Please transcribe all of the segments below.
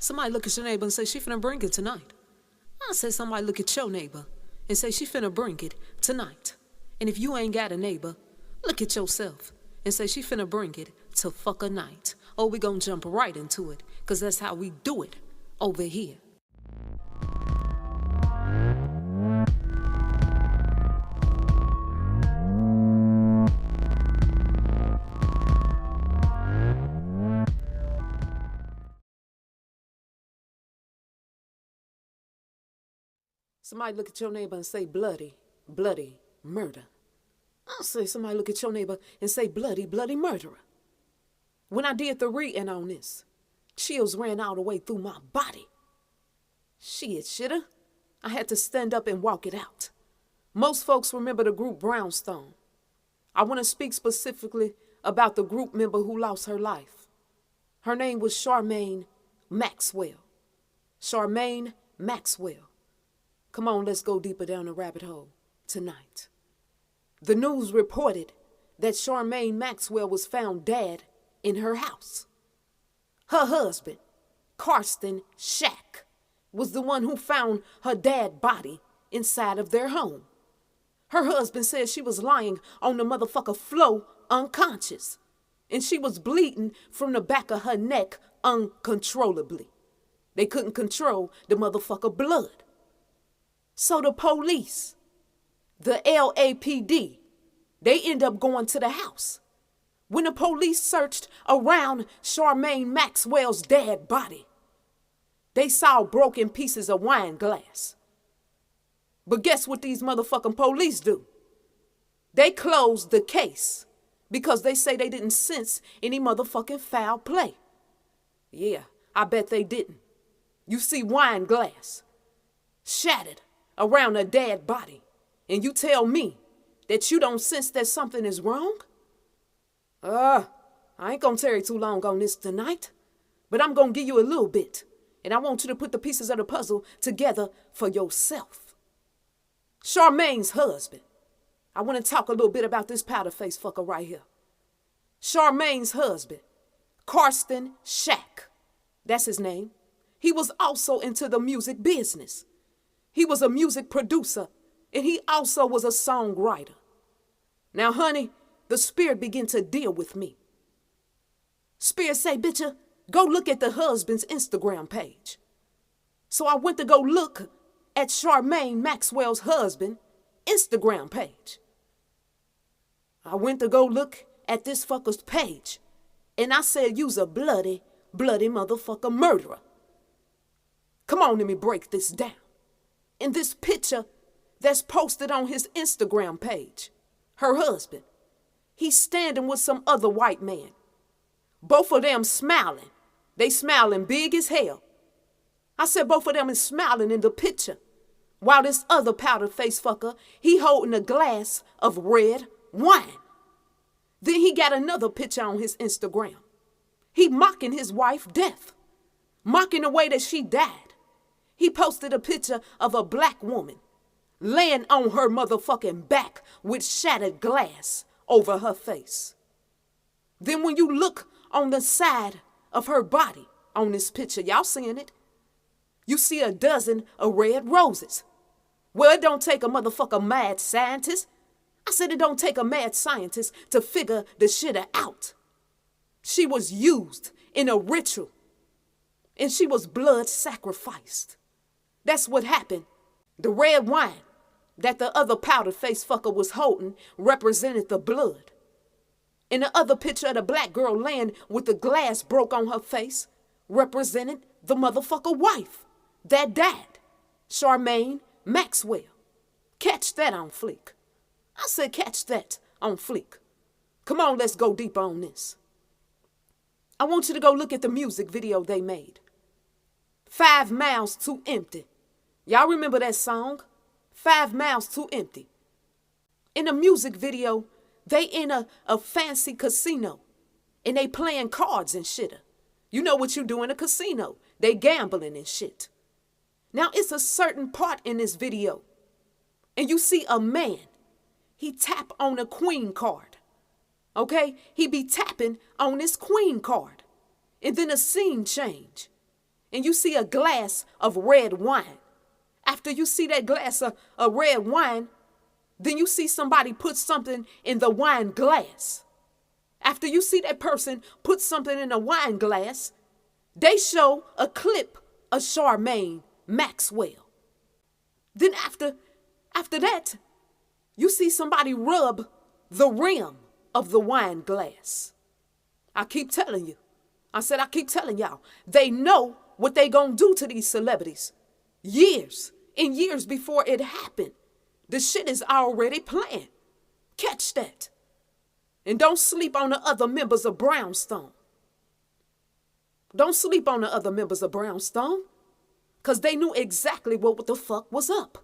Somebody look at your neighbor and say she finna bring it tonight. I say somebody look at your neighbor and say she finna bring it tonight. And if you ain't got a neighbor, look at yourself and say she finna bring it to fuck a night. Oh, we gonna jump right into it, cause that's how we do it over here. Somebody look at your neighbor and say bloody, bloody murder. I'll say somebody look at your neighbor and say bloody, bloody murderer. When I did the reading on this, chills ran all the way through my body. Shit, shitter. I had to stand up and walk it out. Most folks remember the group Brownstone. I want to speak specifically about the group member who lost her life. Her name was Charmayne Maxwell. Charmayne Maxwell. Come on, let's go deeper down the rabbit hole tonight. The news reported that Charmayne Maxwell was found dead in her house. Her husband, Karsten Shack, was the one who found her dead body inside of their home. Her husband said she was lying on the motherfucker floor unconscious, and she was bleeding from the back of her neck uncontrollably. They couldn't control the motherfucker blood. So the police, the LAPD, they end up going to the house. When the police searched around Charmayne Maxwell's dead body, they saw broken pieces of wine glass. But guess what these motherfucking police do? They closed the case because they say they didn't sense any motherfucking foul play. Yeah, I bet they didn't. You see wine glass shattered around a dead body, and you tell me that you don't sense that something is wrong? I ain't gonna tarry too long on this tonight, but I'm gonna give you a little bit, and I want you to put the pieces of the puzzle together for yourself. Charmayne's husband. I want to talk a little bit about this powder face fucker right here. Charmayne's husband, Karsten Shack. That's his name. He was also into the music business. He was a music producer, and he also was a songwriter. Now, honey, the spirit began to deal with me. Spirit say, bitcha, go look at the husband's Instagram page. So I went to go look at Charmayne Maxwell's husband's Instagram page. I went to go look at this fucker's page, and I said, you's a bloody, bloody motherfucker murderer. Come on, let me break this down. In this picture that's posted on his Instagram page, her husband, he's standing with some other white man. Both of them smiling. They smiling big as hell. I said both of them is smiling in the picture, while this other powder face fucker, he holding a glass of red wine. Then he got another picture on his Instagram. He mocking his wife death, mocking the way that she died. He posted a picture of a black woman laying on her motherfucking back with shattered glass over her face. Then when you look on the side of her body on this picture, y'all seeing it? You see a dozen of red roses. Well, it don't take a motherfucker mad scientist. I said it don't take a mad scientist to figure the shit out. She was used in a ritual, and she was blood sacrificed. That's what happened. The red wine that the other powder face fucker was holding represented the blood. And the other picture of the black girl laying with the glass broke on her face represented the motherfucker wife that died, Charmayne Maxwell. Catch that on fleek. I said catch that on fleek. Come on, let's go deeper on this. I want you to go look at the music video they made. 5 Miles Too Empty. Y'all remember that song? 5 Miles Too Empty. In the music video, they in a fancy casino, and they playing cards and shit. You know what you do in a casino. They gambling and shit. Now, it's a certain part in this video, and you see a man. He tap on a queen card. Okay? He be tapping on this queen card. And then a scene change. and you see a glass of red wine. After you see that glass of red wine, then you see somebody put something in the wine glass. After you see that person put something in a wine glass, they show a clip of Charmayne Maxwell. Then after that, you see somebody rub the rim of the wine glass. I keep telling you. I keep telling y'all. They know what they gonna do to these celebrities. Years and years before it happened. The shit is already planned. Catch that. And don't sleep on the other members of Brownstone. Don't sleep on the other members of Brownstone. Because they knew exactly what the fuck was up.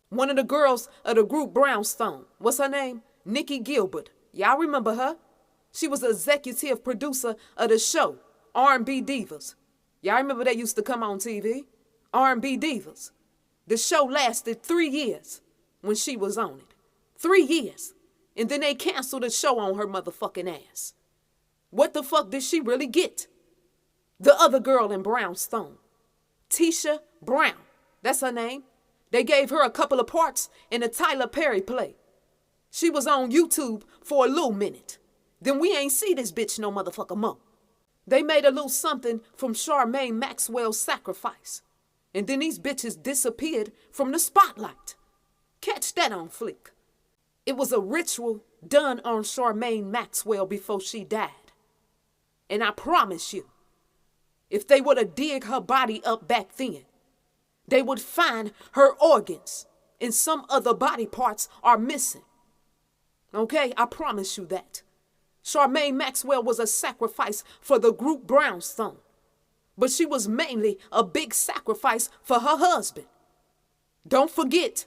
One of the girls of the group Brownstone, what's her name? Nikki Gilbert. Y'all remember her? She was the executive producer of the show, R&B Divas. Y'all remember they used to come on TV? R&B Divas. The show lasted 3 years when she was on it. 3 years. And then they canceled the show on her motherfucking ass. What the fuck did she really get? The other girl in Brownstone, Tisha Brown. That's her name. They gave her a couple of parts in a Tyler Perry play. She was on YouTube for a little minute. Then we ain't see this bitch no motherfucker more. They made a little something from Charmayne Maxwell's sacrifice. And then these bitches disappeared from the spotlight. Catch that on flick. It was a ritual done on Charmayne Maxwell before she died. And I promise you, if they would have dig her body up back then, they would find her organs and some other body parts are missing. Okay, I promise you that. Charmayne Maxwell was a sacrifice for the group Brownstone, but she was mainly a big sacrifice for her husband. Don't forget,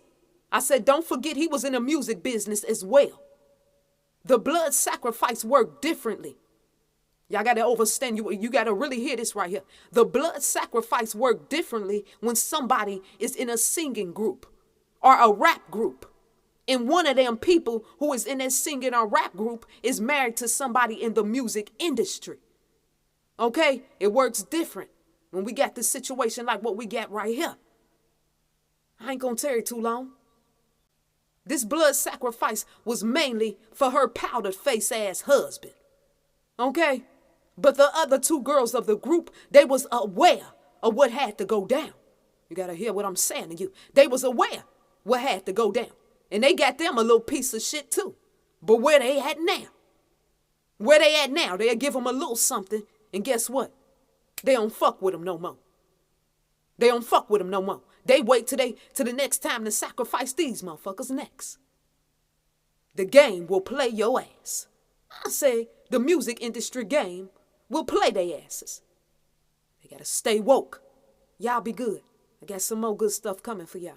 I said don't forget he was in the music business as well. The blood sacrifice worked differently. Y'all got to understand, you got to really hear this right here. The blood sacrifice worked differently when somebody is in a singing group or a rap group. And one of them people who is in that singing or rap group is married to somebody in the music industry. Okay? It works different when we got this situation like what we got right here. I ain't gonna tell you too long. This blood sacrifice was mainly for her powdered face ass husband. Okay? But the other two girls of the group, they was aware of what had to go down. You gotta hear what I'm saying to you. They was aware what had to go down. And they got them a little piece of shit too. But where they at now? Where they at now? They'll give them a little something. And guess what? They don't fuck with them no more. They don't fuck with them no more. They wait till the next time to sacrifice these motherfuckers next. The game will play your ass. I say the music industry game will play their asses. They gotta stay woke. Y'all be good. I got some more good stuff coming for y'all.